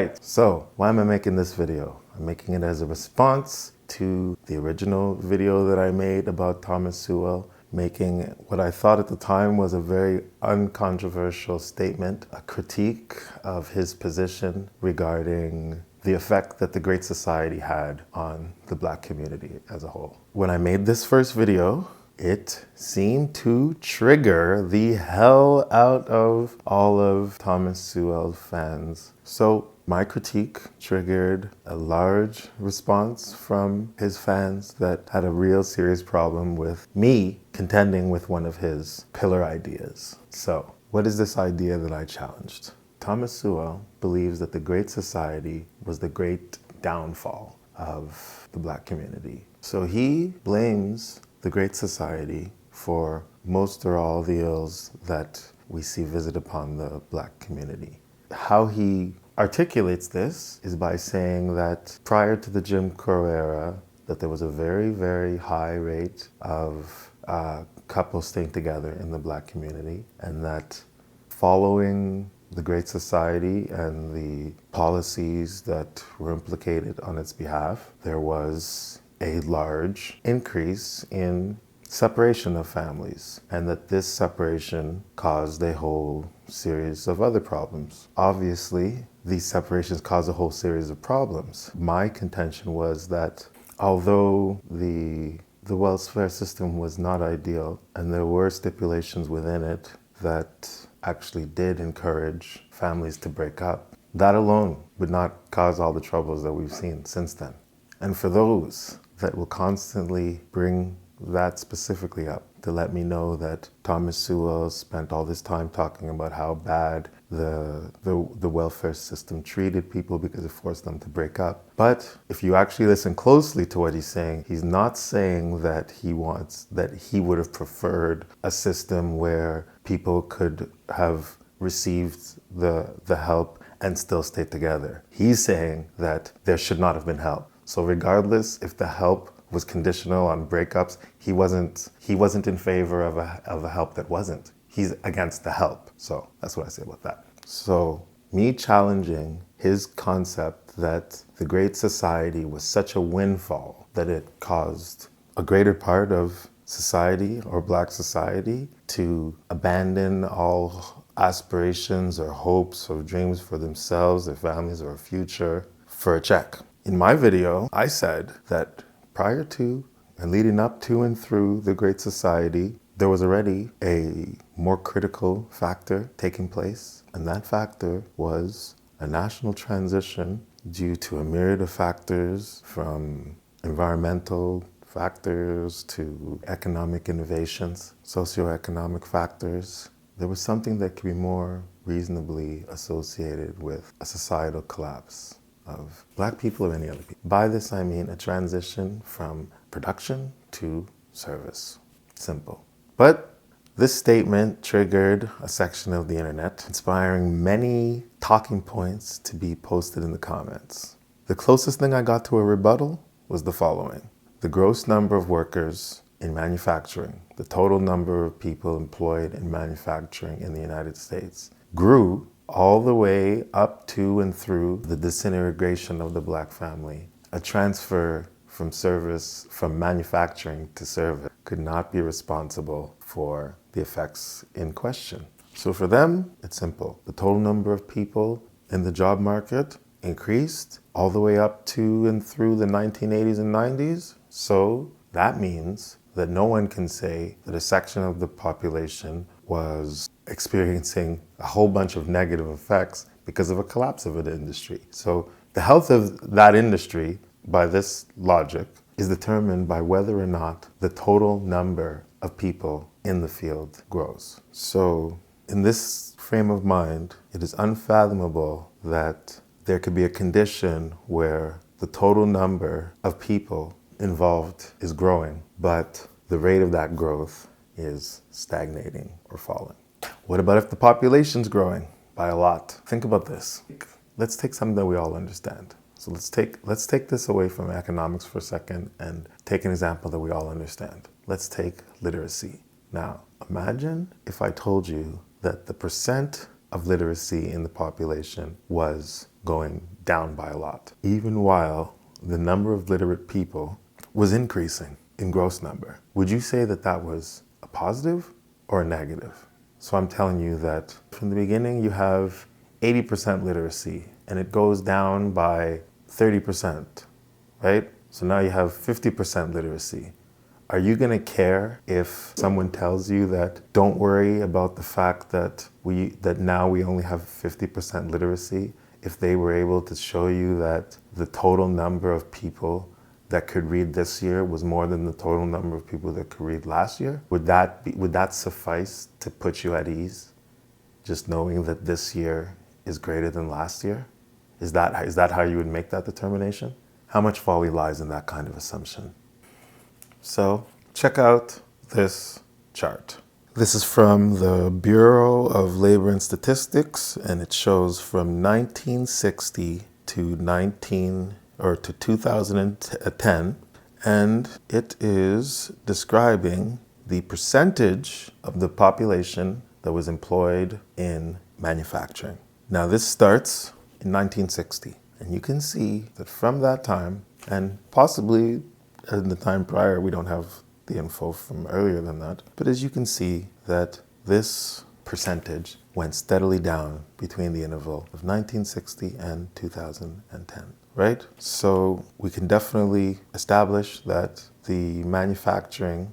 right, so why am I making this video? I'm making it as a response to the original video that I made about Thomas Sowell, making what I thought at the time was a very uncontroversial statement, a critique of his position regarding the effect that the Great Society had on the Black community as a whole. When I made this first video, it seemed to trigger the hell out of all of Thomas Sowell's fans. So my critique triggered a large response from his fans that had a real serious problem with me contending with one of his pillar ideas. So what is this idea that I challenged? Thomas Sowell believes that the Great Society was the great downfall of the Black community. So he blames the Great Society for most or all the ills that we see visited upon the Black community. How he articulates this is by saying that prior to the Jim Crow era, that there was a very, very high rate of couples staying together in the Black community, and that following the Great Society and the policies that were implicated on its behalf, there was a large increase in separation of families, and that this separation caused a whole series of other problems. Obviously, these separations caused a whole series of problems. My contention was that although the welfare system was not ideal, and there were stipulations within it that actually did encourage families to break up, that alone would not cause all the troubles that we've seen since then. And for those that will constantly bring that specifically up, to let me know that Thomas Sowell spent all this time talking about how bad the welfare system treated people because it forced them to break up. But if you actually listen closely to what he's saying, he's not saying that he would have preferred a system where people could have received the help and still stay together. He's saying that there should not have been help. So regardless if the help was conditional on breakups, he wasn't in favor of a help that wasn't. He's against the help. So that's what I say about that. So me challenging his concept that the Great Society was such a windfall that it caused a greater part of society or Black society to abandon all aspirations or hopes or dreams for themselves, their families, or a future for a check. In my video, I said that prior to and leading up to and through the Great Society, there was already a more critical factor taking place, and that factor was a national transition due to a myriad of factors, from environmental factors to economic innovations, socioeconomic factors. There was something that could be more reasonably associated with a societal collapse of Black people or any other people. By this I mean a transition from production to service. Simple. But this statement triggered a section of the internet, inspiring many talking points to be posted in the comments. The closest thing I got to a rebuttal was the following: the gross number of workers in manufacturing, the total number of people employed in manufacturing in the United States, grew all the way up to and through the disintegration of the Black family. A transfer from manufacturing to service could not be responsible for the effects in question. So for them, it's simple. The total number of people in the job market increased all the way up to and through the 1980s and 90s. So that means that no one can say that a section of the population was experiencing a whole bunch of negative effects because of a collapse of an industry. So the health of that industry, by this logic, is determined by whether or not the total number of people in the field grows. So in this frame of mind, it is unfathomable that there could be a condition where the total number of people involved is growing, but the rate of that growth is stagnating or falling. What about if the population's growing by a lot? Think about this. Let's take something that we all understand. So let's take this away from economics for a second and take an example that we all understand. Let's take literacy. Now, imagine if I told you that the percent of literacy in the population was going down by a lot, even while the number of literate people was increasing in gross number. Would you say that that was a positive or a negative? So I'm telling you that from the beginning you have 80% literacy and it goes down by 30%, right? So now you have 50% literacy. Are you going to care if someone tells you that don't worry about the fact that now we only have 50% literacy, if they were able to show you that the total number of people that could read this year was more than the total number of people that could read last year? Would that suffice to put you at ease? Just knowing that this year is greater than last year? Is that how you would make that determination? How much folly lies in that kind of assumption? So check out this chart. This is from the Bureau of Labor and Statistics, and it shows from 1960 to 2010, and it is describing the percentage of the population that was employed in manufacturing. Now this starts in 1960, and you can see that from that time, and possibly in the time prior, we don't have the info from earlier than that, but as you can see that this percentage went steadily down between the interval of 1960 and 2010, right? So we can definitely establish that the manufacturing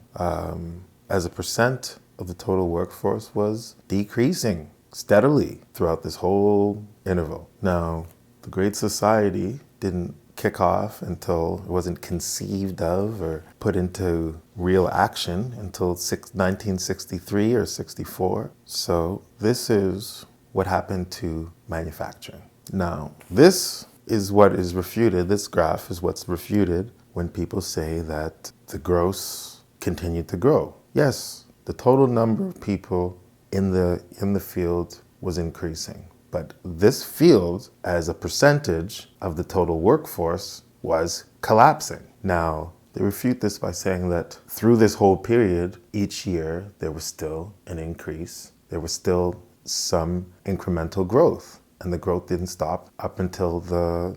as a percent of the total workforce was decreasing steadily throughout this whole interval. Now, the Great Society didn't kick off until it wasn't conceived of or put into real action until 1963 or 64. So this is what happened to manufacturing. Now, this is what is refuted, this graph is what's refuted when people say that the gross continued to grow. Yes, the total number of people in the field was increasing. But this field, as a percentage of the total workforce, was collapsing. Now, they refute this by saying that through this whole period, each year, there was still an increase. There was still some incremental growth. And the growth didn't stop up until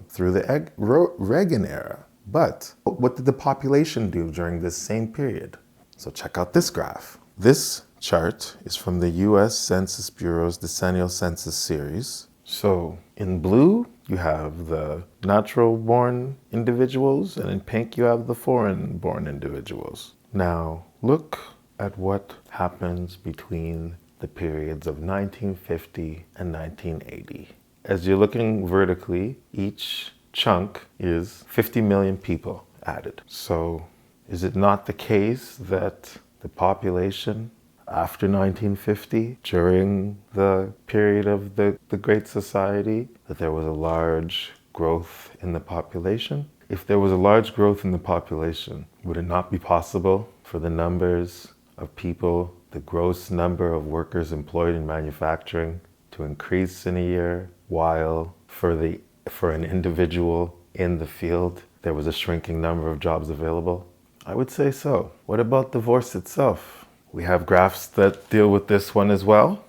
through the Reagan era. But what did the population do during this same period? So check out this graph. This chart is from the U.S. Census Bureau's Decennial Census Series. So in blue, you have the natural-born individuals, and in pink, you have the foreign-born individuals. Now, look at what happens between the periods of 1950 and 1980. As you're looking vertically, each chunk is 50 million people added. So is it not the case that the population after 1950, during the period of the Great Society, that there was a large growth in the population? If there was a large growth in the population, would it not be possible for the numbers of people, the gross number of workers employed in manufacturing, to increase in a year, while for an individual in the field, there was a shrinking number of jobs available? I would say so. What about divorce itself? We have graphs that deal with this one as well.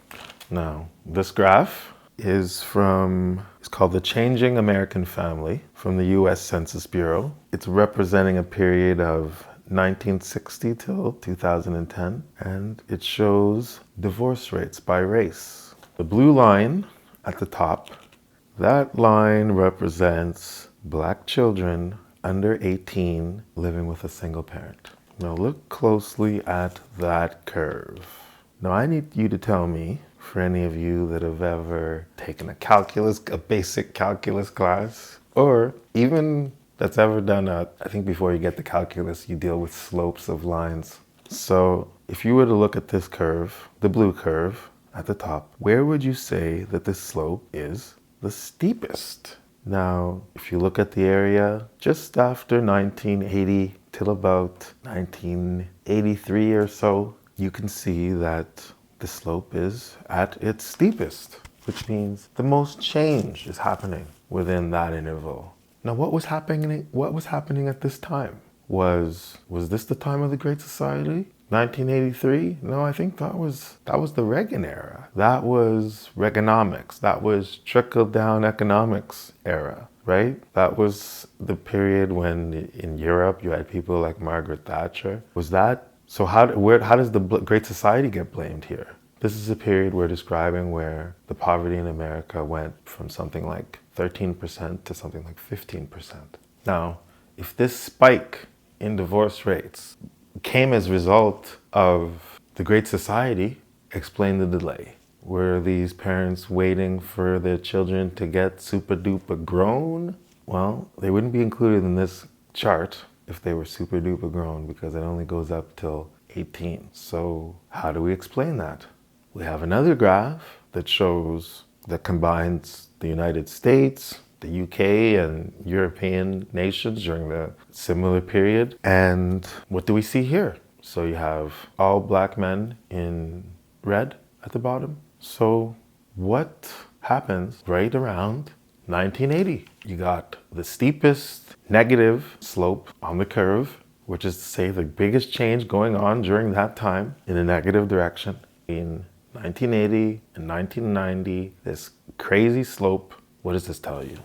Now, this graph is called The Changing American Family from the U.S. Census Bureau. It's representing a period of 1960 till 2010, and it shows divorce rates by race. The blue line at the top, that line represents Black children under 18 living with a single parent. Now look closely at that curve. Now I need you to tell me, for any of you that have ever taken a basic calculus class, or even that's ever done I think before you get to calculus, you deal with slopes of lines. So if you were to look at this curve, the blue curve at the top, where would you say that this slope is the steepest? Now, if you look at the area just after 1980 till about 1983 or so, you can see that the slope is at its steepest, which means the most change is happening within that interval. Now, what was happening at this time? Was this the time of the Great Society? 1983? No, I think that was the Reagan era. That was Reaganomics. That was trickle-down economics era, right? That was the period when in Europe you had people like Margaret Thatcher. Was that so? How does the Great Society get blamed here? This is a period we're describing where the poverty in America went from something like 13% to something like 15%. Now, if this spike in divorce rates came as a result of the Great Society, explain the delay. Were these parents waiting for their children to get super duper grown? Well, they wouldn't be included in this chart if they were super duper grown because it only goes up till 18. So how do we explain that? We have another graph that combines the United States, the UK, and European nations during the similar period. And what do we see here? So you have all black men in red at the bottom. So what happens right around 1980? You got the steepest negative slope on the curve, which is to say the biggest change going on during that time in a negative direction. In 1980 and 1990, this crazy slope. What does this tell you?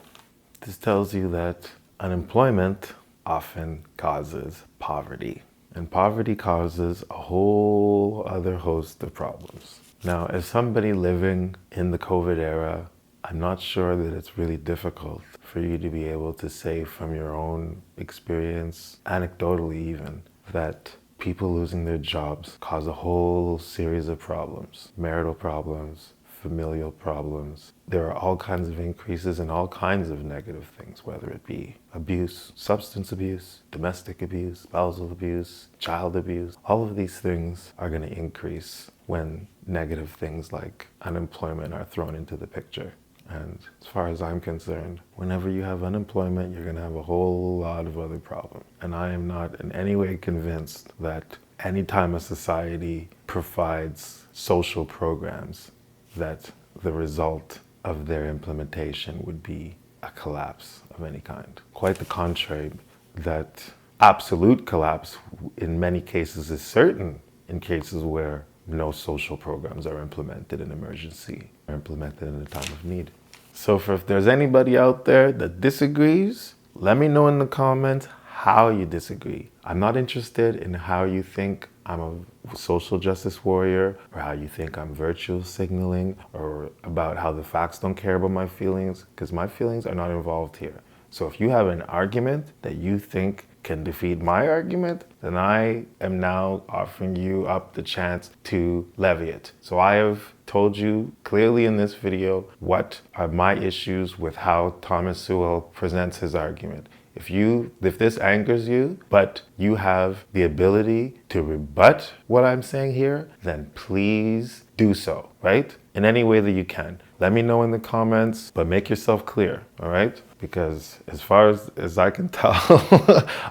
This tells you that unemployment often causes poverty. And poverty causes a whole other host of problems. Now, as somebody living in the COVID era, I'm not sure that it's really difficult for you to be able to say from your own experience, anecdotally even, that people losing their jobs cause a whole series of problems. Marital problems, familial problems. There are all kinds of increases in all kinds of negative things, whether it be abuse, substance abuse, domestic abuse, spousal abuse, child abuse. All of these things are going to increase when negative things like unemployment are thrown into the picture. And as far as I'm concerned, whenever you have unemployment, you're going to have a whole lot of other problems. And I am not in any way convinced that anytime a society provides social programs, that the result of their implementation would be a collapse of any kind. Quite the contrary, that absolute collapse in many cases is certain in cases where no social programs are implemented in emergency or implemented in a time of need. So if there's anybody out there that disagrees, let me know in the comments how you disagree. I'm not interested in how you think I'm a social justice warrior or how you think I'm virtue signaling or about how the facts don't care about my feelings, because my feelings are not involved here. So if you have an argument that you think can defeat my argument, then I am now offering you up the chance to levy it. So I have told you clearly in this video what are my issues with how Thomas Sowell presents his argument. If this angers you, but you have the ability to rebut what I'm saying here, then please do so, right? In any way that you can. Let me know in the comments, but make yourself clear, all right? Because as far as I can tell,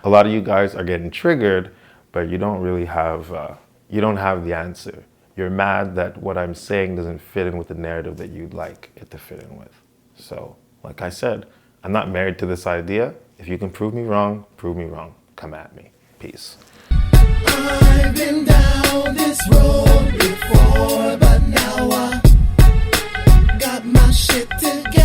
a lot of you guys are getting triggered, but you don't really have, you don't have the answer. You're mad that what I'm saying doesn't fit in with the narrative that you'd like it to fit in with. So, like I said, I'm not married to this idea. If you can prove me wrong, come at me. Peace. I've been down this road before, but now I got my shit together.